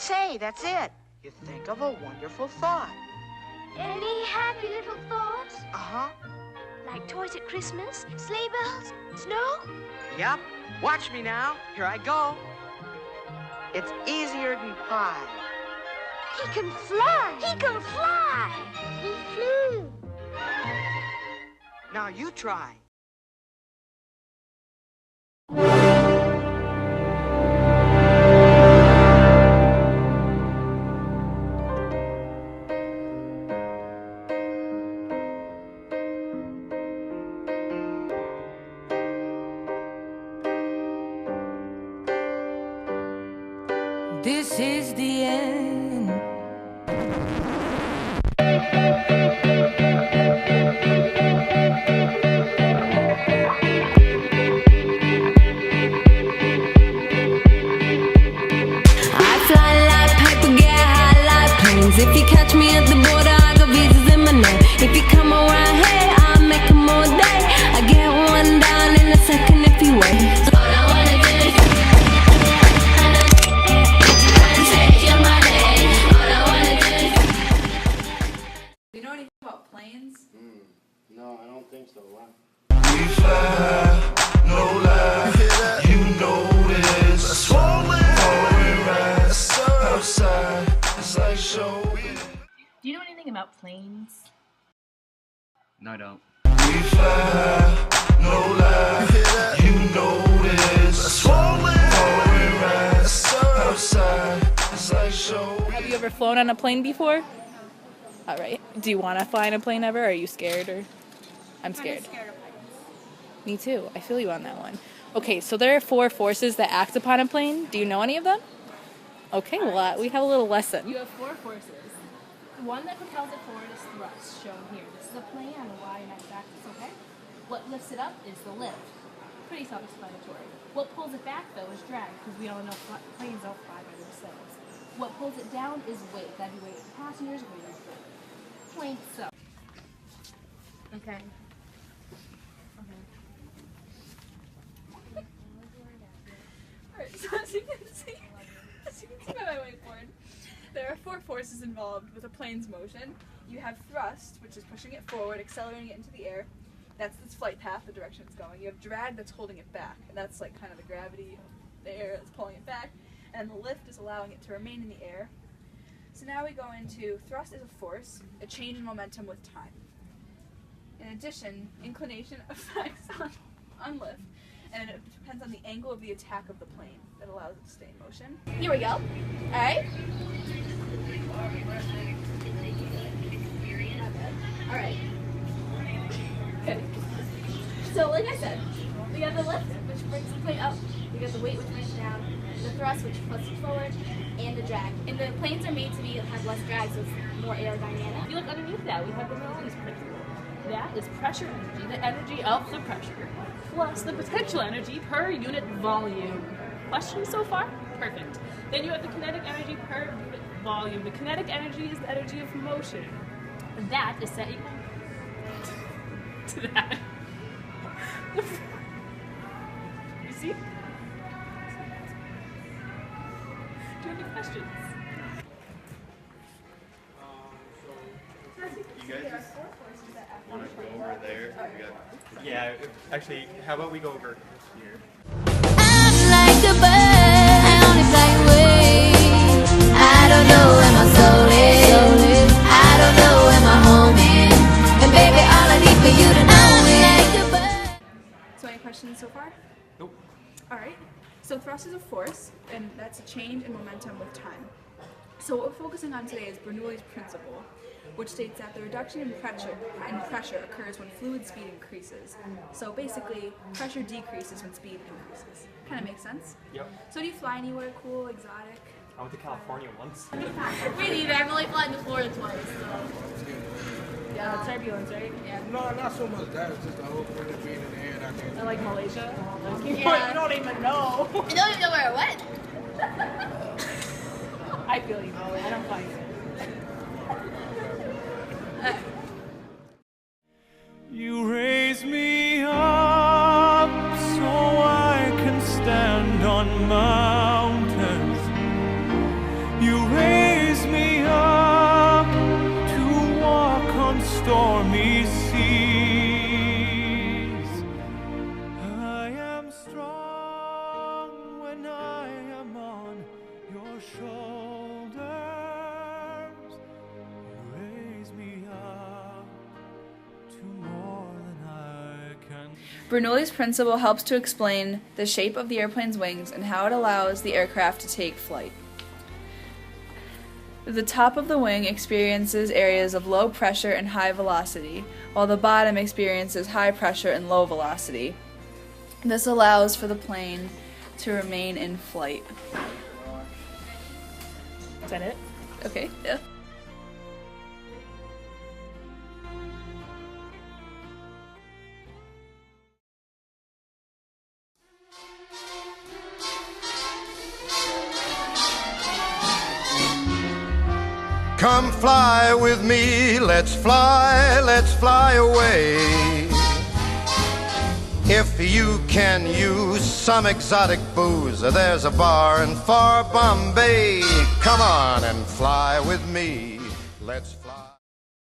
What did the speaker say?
Say, that's it. You think of a wonderful thought. Any happy little thoughts? Uh-huh. Like toys at Christmas, sleigh bells, snow? Yep. Watch me now. Here I go. It's easier than pie. He can fly! He can fly! He flew! Now you try. This is the end. I fly like paper, get high like planes. If you catch me at the border, I got visas in my name. If you come around here, I'll make 'em all day. I get one down in a second if you wait. All I wanna do is you know anything about planes? No, I don't think so. Why? We fly, no lie. You know this. Swollen, rise outside. It's like show. Do you know anything about planes? No, I don't. We fly, no lie. You know this. Swollen, rise outside. It's like show. Have you ever flown on a plane before? All right. Do you want to fly in a plane ever? Or are you scared? Or I'm scared. Me too. I feel you on that one. Okay, so there are 4 forces that act upon a plane. Do you know any of them? Okay, well, we have a little lesson. You have 4 forces. The one that propels it forward is thrust, shown here. This is a plane on a y and x axis, okay? What lifts it up is the lift. Pretty self-explanatory. What pulls it back, though, is drag, because we all know planes don't fly by themselves. What pulls it down is weight. That'd be weight of passengers, weight of the plane itself. Okay. Alright, so as you can see by my whiteboard, there are 4 forces involved with a plane's motion. You have thrust, which is pushing it forward, accelerating it into the air. That's its flight path, the direction it's going. You have drag that's holding it back, and that's like kind of the gravity of the air that's pulling it back. And the lift is allowing it to remain in the air. So now we go into thrust is a force, a change in momentum with time. In addition, inclination affects on lift, and it depends on the angle of the attack of the plane that allows it to stay in motion. Here we go. Alright? Alright. Okay. So, like I said, we have the lift, which brings the plane up. We got the weight, which brings it down. The thrust, which pushes it forward. And the drag. And the planes are made to have less drag, so it's more aerodynamic. If you look underneath that, we have the Newton's principle. That is pressure energy, the energy of the pressure, plus the potential energy per unit volume. Questions so far? Perfect. Then you have the kinetic energy per unit volume. The kinetic energy is the energy of motion. And that is set equal to that. You see? Do you have any questions? You guys just want to go over there? Yeah, actually, how about we go over here? I'm like a bird, I only fly away. I don't know where my soul is. I don't know where my home is. And baby, all I need for you to know is like a bird. So any questions so far? Nope. Alright. So thrust is a force, and that's a change in momentum with time. So what we're focusing on today is Bernoulli's principle, which states that the reduction in pressure occurs when fluid speed increases. So basically, pressure decreases when speed increases. Kind of makes sense? Yep. So do you fly anywhere cool, exotic? I went to California once. Me neither. I've only flown to Florida twice, so. Yeah, turbulence, right? Yeah. No, not so much that. It's just the whole feeling of being in the air and I can't. I like Malaysia. Yeah. You don't even know. I don't even know where I went. I feel you. I don't fly either. You raise me up so I can stand on mountains. You raise me up to walk on stormy seas. I am strong when I am on your shoulders. You raise me up to more than I can. Bernoulli's principle helps to explain the shape of the airplane's wings and how it allows the aircraft to take flight. The top of the wing experiences areas of low pressure and high velocity, while the bottom experiences high pressure and low velocity. This allows for the plane to remain in flight. Is that it? Okay, yeah. Come fly with me, let's fly away. If you can use some exotic booze, there's a bar in far Bombay. Come on and fly with me, let's fly.